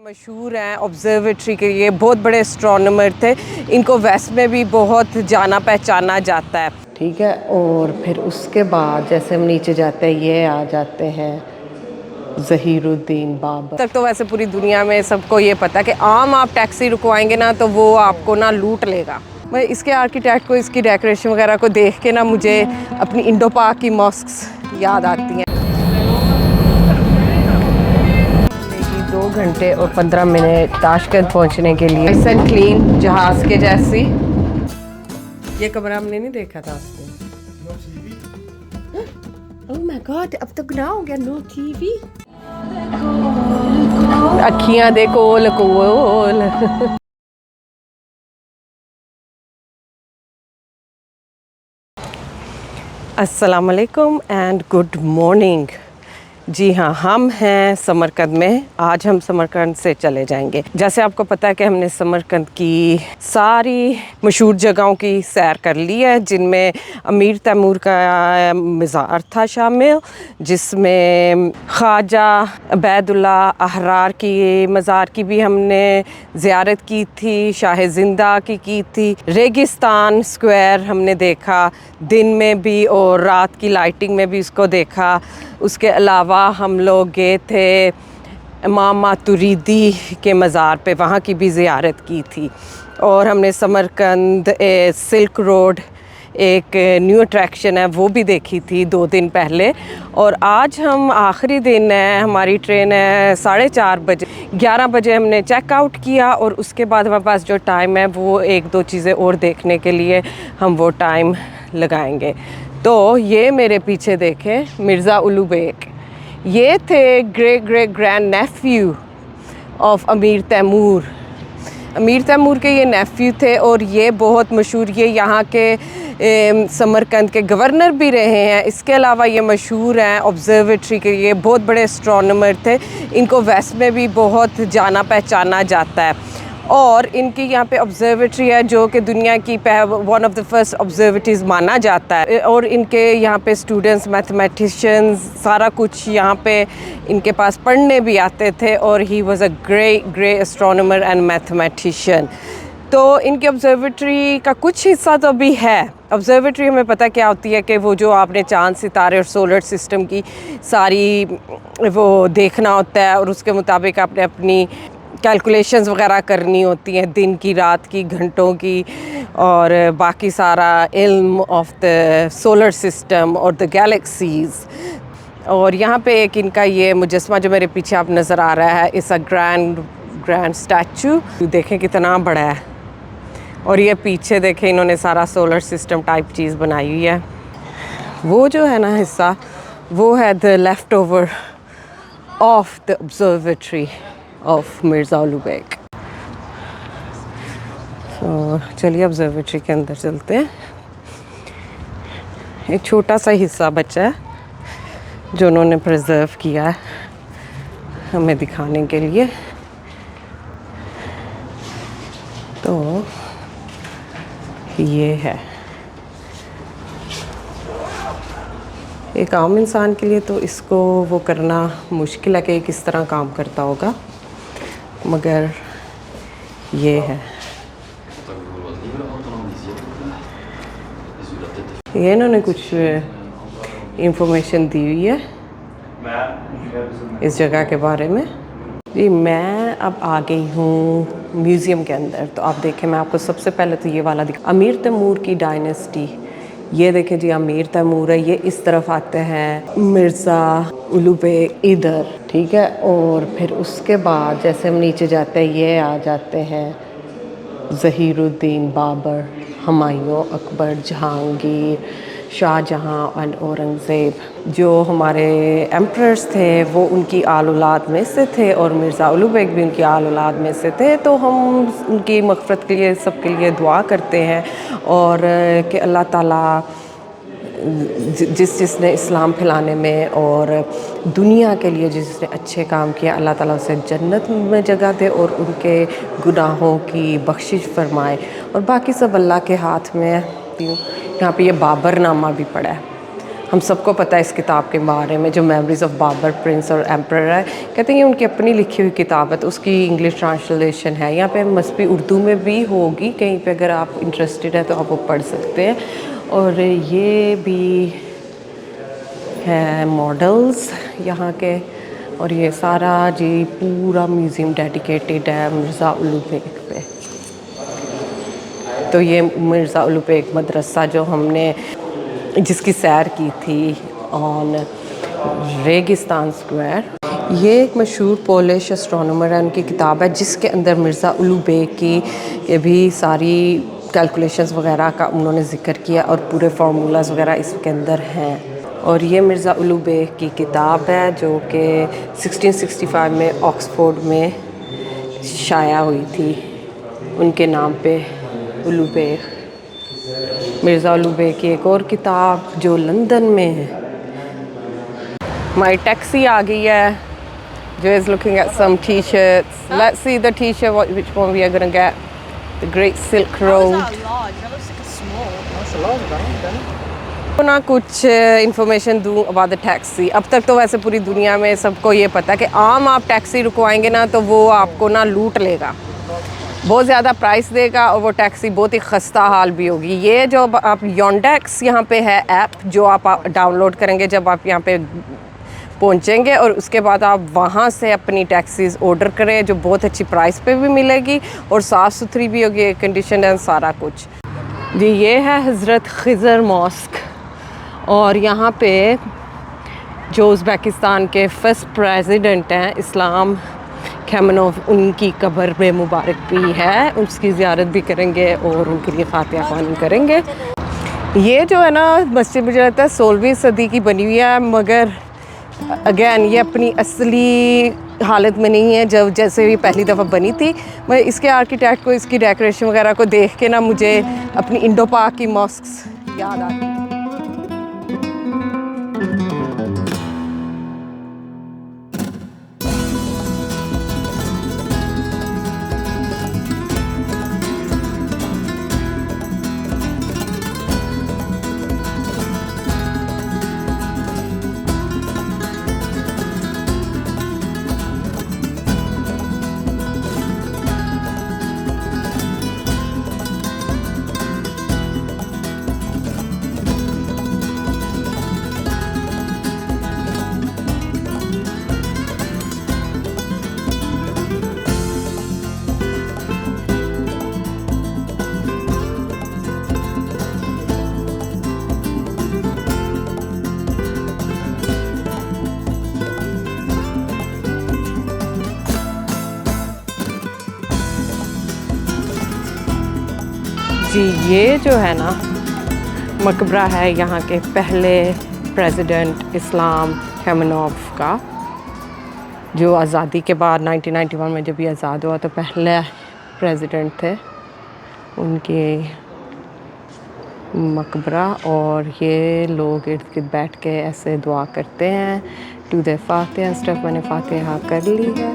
मशहूर हैं ऑब्जर्वेटरी के लिए, बहुत बड़े एस्ट्रोनॉमर थे। इनको वेस्ट में भी बहुत जाना पहचाना जाता है। ठीक है, और फिर उसके बाद जैसे हम नीचे जाते हैं ये आ जाते हैं ज़हीरुद्दीन बाबर। तक तो वैसे पूरी दुनिया में सबको ये पता है कि आम आप टैक्सी रुकवाएंगे ना तो वो आपको ना लूट लेगा। मैं इसके आर्किटेक्ट को, इसकी डेकोरेशन वगैरह को देख के ना मुझे अपनी इंडो पाक की मॉस्क्स याद आती हैं। 2 घंटे और 15 मिनट ताशकंद पहुंचने के लिए। नाइस एंड क्लीन, जहाज के जैसी। ये कमरा हमने नहीं देखा था उसने। ओह माय गॉड, अब तो गुनाह हो गया, नो टीवी। अखियां दे कोल कोल। अस्सलाम वालेकुम एंड गुड मॉर्निंग। जी हाँ, हम हैं समरकंद में। आज हम समरकंद से चले जाएंगे। जैसे आपको पता है कि हमने समरकंद की सारी मशहूर जगहों की सैर कर ली है, जिनमें अमीर तैमूर का मज़ार था शामिल, जिसमें ख्वाजा अबैदुल्ला अहरार की मज़ार की भी हमने ज़ियारत की थी, शाह ज़िंदा की थी। रेगिस्तान स्क्वायर हमने देखा दिन में भी और रात की लाइटिंग में भी उसको देखा। उसके अलावा हम लोग गए थे इमाम मातुरीदी के मज़ार पे, वहाँ की भी ज़ियारत की थी। और हमने समरकंद सिल्क रोड, एक न्यू अट्रैक्शन है, वो भी देखी थी 2 दिन पहले। और आज हम आखिरी दिन है, हमारी ट्रेन है 4:30 बजे। 11 बजे हमने चेकआउट किया और उसके बाद हमारे पास जो टाइम है वो 1-2 चीज़ें और देखने के लिए हम वो टाइम लगाएंगे। तो ये मेरे पीछे देखें मिर्ज़ा उलू बेग, ये थे great great grand Neiphiu of अमीर तैमूर। अमीर तैमूर के ये नेफ्यू थे और ये बहुत मशहूर, ये यहाँ के समरकंद के गवर्नर भी रहे हैं। इसके अलावा ये मशहूर हैं ऑब्जर्वेटरी के लिए, बहुत बड़े एस्ट्रोनॉमर थे। इनको वेस्ट में भी बहुत जाना पहचाना जाता है। और इनकी यहाँ पे ऑब्जर्वेटरी है जो कि दुनिया की one of the first observatories माना जाता है। और इनके यहाँ पे स्टूडेंट्स, मैथमेटिशियंस, सारा कुछ यहाँ पे इनके पास पढ़ने भी आते थे। और he was a great astronomer and mathematician. तो इनकी ऑब्जर्वेटरी का कुछ हिस्सा तो अभी है। ऑब्जर्वेटरी हमें पता क्या होती है कि वो जो आपने चांद, सितारे और सोलर सिस्टम की सारी वो देखना होता है और उसके मुताबिक आपने अपनी कैलकुलेशंस वगैरह करनी होती हैं, दिन की, रात की, घंटों की, और बाकी सारा इल्म ऑफ द सोलर सिस्टम और द गैलेक्सीज़। और यहाँ पे एक इनका ये मुजस्मा जो मेरे पीछे आप नज़र आ रहा है, इस अ ग्रैंड स्टैचू। देखें कितना बड़ा है। और ये पीछे देखें इन्होंने सारा सोलर सिस्टम टाइप चीज़ बनाई हुई है। वो जो है ना हिस्सा, वो है the left over of the observatory of Mirza Ulugh Beg. तो चलिए ऑब्जर्वेटरी के अंदर चलते हैं। एक छोटा सा हिस्सा बचा है जो उन्होंने प्रिजर्व किया है हमें दिखाने के लिए। तो ये है, एक आम इंसान के लिए तो इसको वो करना मुश्किल है कि किस तरह काम करता होगा, मगर ये है। ये इन्होंने कुछ इंफॉर्मेशन दी हुई है इस जगह के बारे में। जी, मैं अब आ गई हूँ म्यूज़ियम के अंदर। तो आप देखें, मैं आपको सबसे पहले तो ये वाला अमीर तैमूर की डायनेस्टी। ये देखें जी, अमीर तैमूर है, ये इस तरफ आते हैं, मिर्ज़ा उलू बेग इधर, ठीक है। और फिर उसके बाद जैसे हम नीचे जाते हैं ये आ जाते हैं ज़हीरुद्दीन बाबर, हुमायूं, अकबर, जहांगीर, शाहजहां और औरंगज़ेब। जो हमारे एम्परर्स थे वो उनकी आल औलाद में से थे और मिर्ज़ा उलू बेग भी उनकी आल औलाद में से थे। तो हम उनकी मग़फ़िरत के लिए, सबके लिए दुआ करते हैं और कि अल्लाह ताला जिसने इस्लाम फैलाने में और दुनिया के लिए जिसने अच्छे काम किया, अल्लाह ताला उसे जन्नत में जगह दे और उनके गुनाहों की बख्शिश फरमाए। और बाकी सब अल्लाह के हाथ में है। यहाँ पे ये बाबरनामा भी पड़ा है। हम सबको पता है इस किताब के बारे में, जो मेमोरीज ऑफ बाबर प्रिंस और एम्परर है। कहते हैं ये उनकी अपनी लिखी हुई किताब है, तो उसकी इंग्लिश ट्रांसलेशन है। यहाँ पे मस्ट भी उर्दू में भी होगी कहीं पे, अगर आप इंटरेस्टेड है तो आप वो पढ़ सकते हैं। और ये भी है मॉडल्स यहाँ के, और ये सारा जी पूरा म्यूज़ियम डेडिकेटेड है मिर्ज़ा उलू बेग पे। तो ये मिर्ज़ा उलू बेग मदरसा जो हमने जिसकी सैर की थी ऑन रेगिस्तान स्क्वायर, ये एक मशहूर पोलिश एस्ट्रोनॉमर है, उनकी किताब है जिसके अंदर मिर्ज़ा उलू बेग की ये भी सारी कैलकुलेशंस वगैरह का उन्होंने ज़िक्र किया और पूरे फार्मूलाज वगैरह इसके अंदर हैं। और ये मिर्ज़ा उलू बेग की किताब है जो कि 1665 में ऑक्सफोर्ड में शाया हुई थी उनके नाम पे, उलू बेग। मिर्ज़ा उलू बेग की एक और किताब जो लंदन में है। माई टैक्सी आ गई है, जो is looking at some T shirts. Let's see the T shirt which one we are gonna get. The great silk road. तो ना कुछ इन्फॉर्मेशन दूँ अबाउट द टैक्सी। अब तक तो वैसे पूरी दुनिया में सबको ये पता है कि आम आप टैक्सी रुकवाएंगे ना तो वो आपको ना लूट लेगा, बहुत ज़्यादा प्राइस देगा और वो टैक्सी बहुत ही खस्ता हाल भी होगी। ये जो आप योंडेक्स यहाँ पे है ऐप, जो आप डाउनलोड करेंगे जब आप यहाँ पे पहुँचेंगे, और उसके बाद आप वहाँ से अपनी टैक्सीज़ ऑर्डर करें जो बहुत अच्छी प्राइस पे भी मिलेगी और साफ़ सुथरी भी होगी, कंडीशन है सारा कुछ। जी ये है हज़रत खिज़र मॉस्क, और यहाँ पे जो उज़्बेकिस्तान के फर्स्ट प्रेसिडेंट हैं इस्लाम खैमनोव, उनकी कब्र में मुबारक भी है, उसकी ज़ियारत भी करेंगे और उनके लिए फातिहा ख़वानी करेंगे। ये जो है ना मस्जिद मुझे लगता है 16वीं सदी की बनी हुई है, मगर अगेन ये अपनी असली हालत में नहीं है जब जैसे भी पहली दफ़ा बनी थी। मैं इसके आर्किटेक्ट को, इसकी डेकोरेशन वगैरह को देख के ना मुझे अपनी इंडो पाक की मॉस्क्स याद आती है। जी ये जो है ना मकबरा है यहाँ के पहले प्रेसिडेंट इस्लाम खैमनोव का, जो आज़ादी के बाद 1991 में जब ये आज़ाद हुआ तो पहले प्रेसिडेंट थे, उनके मकबरा। और ये लोग इर्द गिर्द बैठ के ऐसे दुआ करते हैं, टू द फातिहा स्टफ। मैंने फातिहा कर ली है।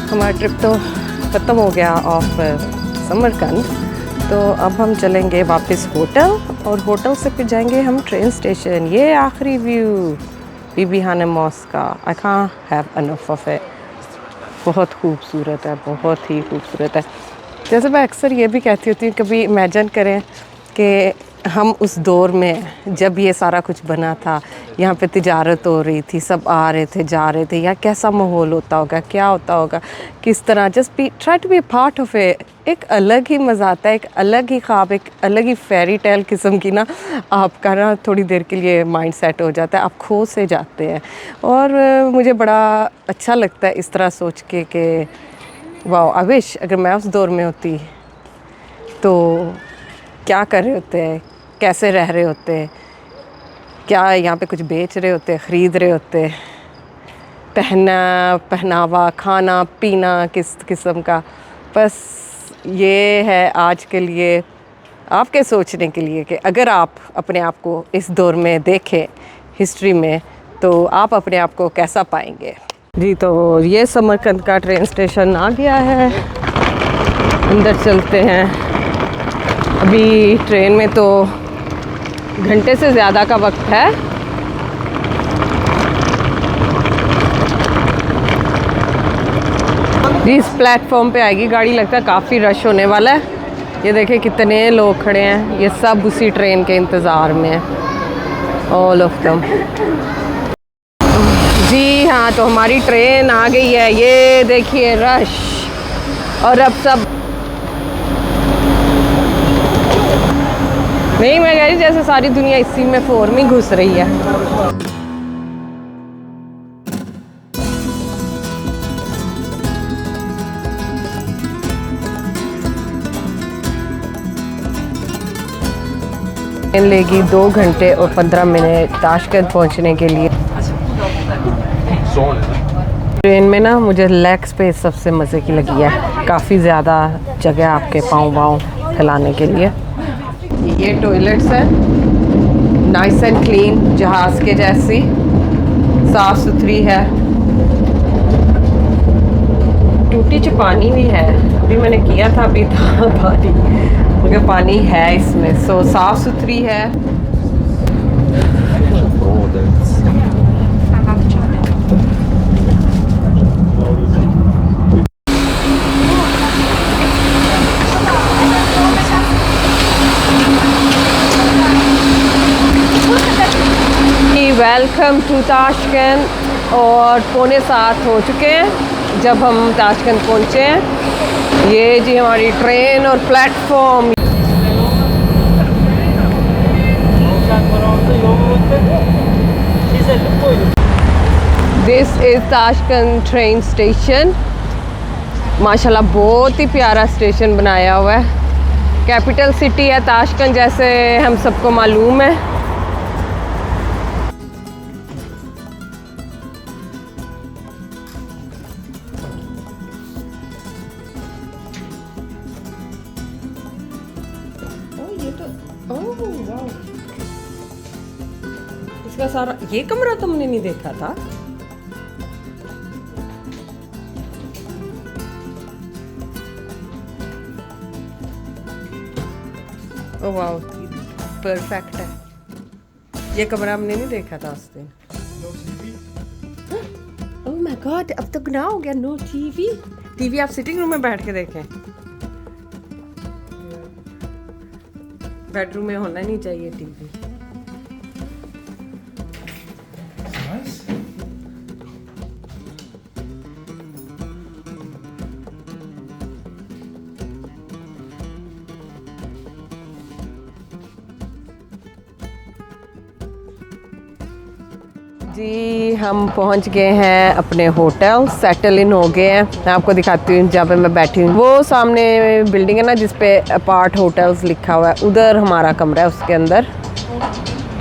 हमारा ट्रिप तो ख़त्म हो गया ऑफ समरकंद, तो अब हम चलेंगे वापस होटल, और होटल से फिर जाएंगे हम ट्रेन स्टेशन। ये आखिरी व्यू बीबी खानम मॉस्क का, I can't have enough of it. बहुत खूबसूरत है, बहुत ही खूबसूरत है। जैसे मैं अक्सर ये भी कहती होती हूँ, कभी इमेजिन करें कि हम उस दौर में जब ये सारा कुछ बना था, यहाँ पे तिजारत हो रही थी, सब आ रहे थे जा रहे थे, या कैसा माहौल होता होगा, क्या होता होगा, किस तरह। Just be try to be part of it. एक अलग ही मज़ा आता है, एक अलग ही ख्वाब, एक अलग ही फेरी टेल किस्म की ना आपका ना थोड़ी देर के लिए माइंड सेट हो जाता है, आप खो से जाते हैं। और मुझे बड़ा अच्छा लगता है इस तरह सोच के कि वाह, आई विश अगर मैं उस दौर में होती तो क्या कर रहे होते, कैसे रह रहे होते, क्या यहाँ पे कुछ बेच रहे होते, ख़रीद रहे होते, पहनावा, खाना पीना किस किस्म का। बस ये है आज के लिए आपके सोचने के लिए कि अगर आप अपने आप को इस दौर में देखें हिस्ट्री में तो आप अपने आप को कैसा पाएंगे। जी तो ये समरकंद का ट्रेन स्टेशन आ गया है, अंदर चलते हैं। अभी ट्रेन में तो घंटे से ज़्यादा का वक्त है। जी इस प्लेटफॉर्म पे आएगी गाड़ी, लगता है काफ़ी रश होने वाला है। ये देखें कितने लोग खड़े हैं, ये सब उसी ट्रेन के इंतज़ार में हैं, ऑल ऑफ दम। जी हाँ, तो हमारी ट्रेन आ गई है, ये देखिए रश। और अब सब नहीं, मैं कह रही जैसे सारी दुनिया इसी में फोर में घुस रही है। ट्रेन लेगी 2 घंटे और 15 मिनट ताशकंद पहुंचने के लिए। ट्रेन में ना मुझे लेग स्पेस सबसे मज़े की लगी है, काफ़ी ज़्यादा जगह आपके पाँव वाँव फैलाने के लिए। ये टॉयलेट्स हैं, नाइस एंड क्लीन, जहाज़ के जैसी साफ़ सुथरी है। टूटी च पानी भी है, अभी मैंने किया था, अभी था पानी, क्योंकि पानी है इसमें, सो साफ़ सुथरी है। Welcome to Tashkent. और 6:45 हो चुके हैं जब हम ताशकंद पहुँचे हैं। ये जी हमारी ट्रेन और platform. This is Tashkent train station. माशाल्लाह बहुत ही प्यारा स्टेशन बनाया हुआ है। कैपिटल सिटी है ताशकंद, जैसे हम सबको मालूम है। इसका सारा ये कमरा तुमने नहीं देखा था? ओह वाओ, परफेक्ट है। ये कमरा हमने नहीं देखा था उस दिन। ओह माय गॉड, अब तो गुनाह हो गया, नो टीवी। टीवी आप सिटिंग रूम में बैठ के देखें, बेडरूम में होना नहीं चाहिए टीवी। जी हम पहुंच गए हैं अपने होटल, सेटल इन हो गए हैं। मैं आपको दिखाती हूँ जहाँ पे मैं बैठी हूँ। वो सामने बिल्डिंग है ना जिस पे अपार्ट होटल्स लिखा हुआ है, उधर हमारा कमरा है उसके अंदर।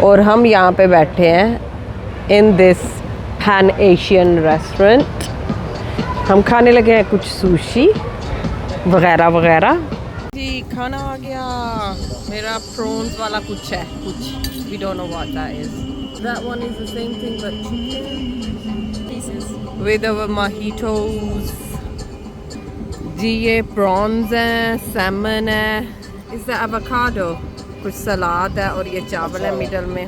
और हम यहाँ पे बैठे हैं in this pan Asian restaurant. हम खाने लगे हैं कुछ सुशी वगैरह वगैरह। जी खाना आ गया मेरा, प्रॉन्स वाला कुछ है, कुछ we don't know what that is. That one is the same thing but chicken pieces with our mojitos. जी ये प्रॉन्स हैं, सैमन है, इस एवोकाडो, कुछ सलाद है और ये चावल है मिडल में।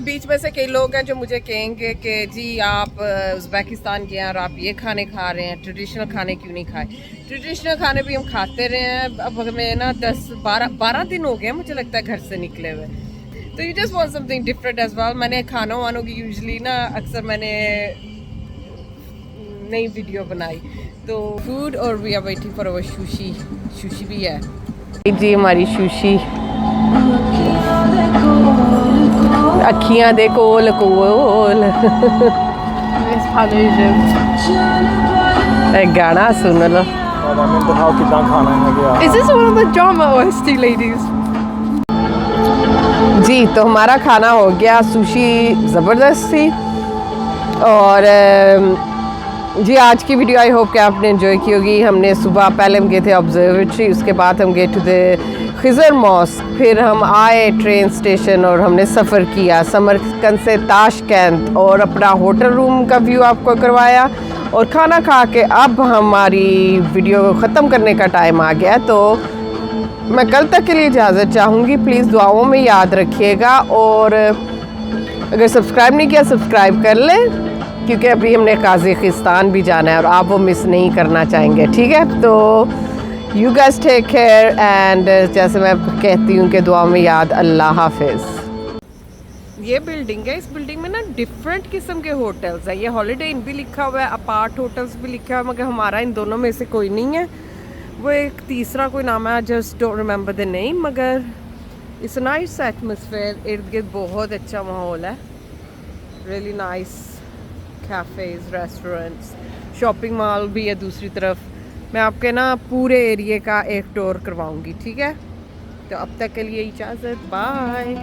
बीच में से कई लोग हैं जो मुझे कहेंगे कि जी आप उज़्बेकिस्तान के हैं और आप ये खाने खा रहे हैं, ट्रेडिशनल खाने क्यों नहीं खाए? ट्रेडिशनल खाने भी हम खाते रहे हैं। अब हमें ना 10-12 दिन हो गए मुझे लगता है घर से निकले हुए, तो you just want something different as well. मैंने खानों वानों की यूजुअली ना अक्सर मैंने नई वीडियो बनाई तो फूड, और we are waiting for our sushi. Sushi भी है जी हमारी सुशी। अखियां दे कोल कोल गाना सुन लो। Is this one of the drama OST ladies? जी तो हमारा खाना हो गया, सुशी ज़बरदस्त थी। और जी आज की वीडियो आई होप कि आपने एंजॉय की होगी। हमने सुबह पहले हम गए थे ऑब्जर्वेटरी, उसके बाद हम गए टू द खिजर मॉस्क, फिर हम आए ट्रेन स्टेशन और हमने सफ़र किया समरकंद से ताशकंद और अपना होटल रूम का व्यू आपको करवाया और खाना खा के अब हमारी वीडियो को ख़त्म करने का टाइम आ गया। तो मैं कल तक के लिए इजाज़त चाहूँगी। प्लीज़ दुआओं में याद रखिएगा और अगर सब्सक्राइब नहीं किया सब्सक्राइब कर लें, क्योंकि अभी हमने काज़ाकिस्तान भी जाना है और आप वो मिस नहीं करना चाहेंगे। ठीक है, तो you guys take care and जैसे मैं कहती हूँ कि दुआ में याद, अल्लाह हाफिज़। ये बिल्डिंग है, इस बिल्डिंग में ना डिफरेंट किस्म के होटल्स है। ये हॉलीडे इन भी लिखा हुआ है, अपार्ट होटल्स भी लिखा हुआ है, मगर हमारा इन दोनों में से कोई नहीं है। वो एक तीसरा कोई नाम है, just don't remember the name, मगर इट्स नाइस एटमॉस्फेयर। इर्द गिर्द बहुत अच्छा माहौल है, really nice cafes, restaurants, shopping mall भी है दूसरी तरफ। मैं आपके ना पूरे एरिया का एक टूर करवाऊंगी। ठीक है, तो अब तक के लिए इजाज़त, बाय।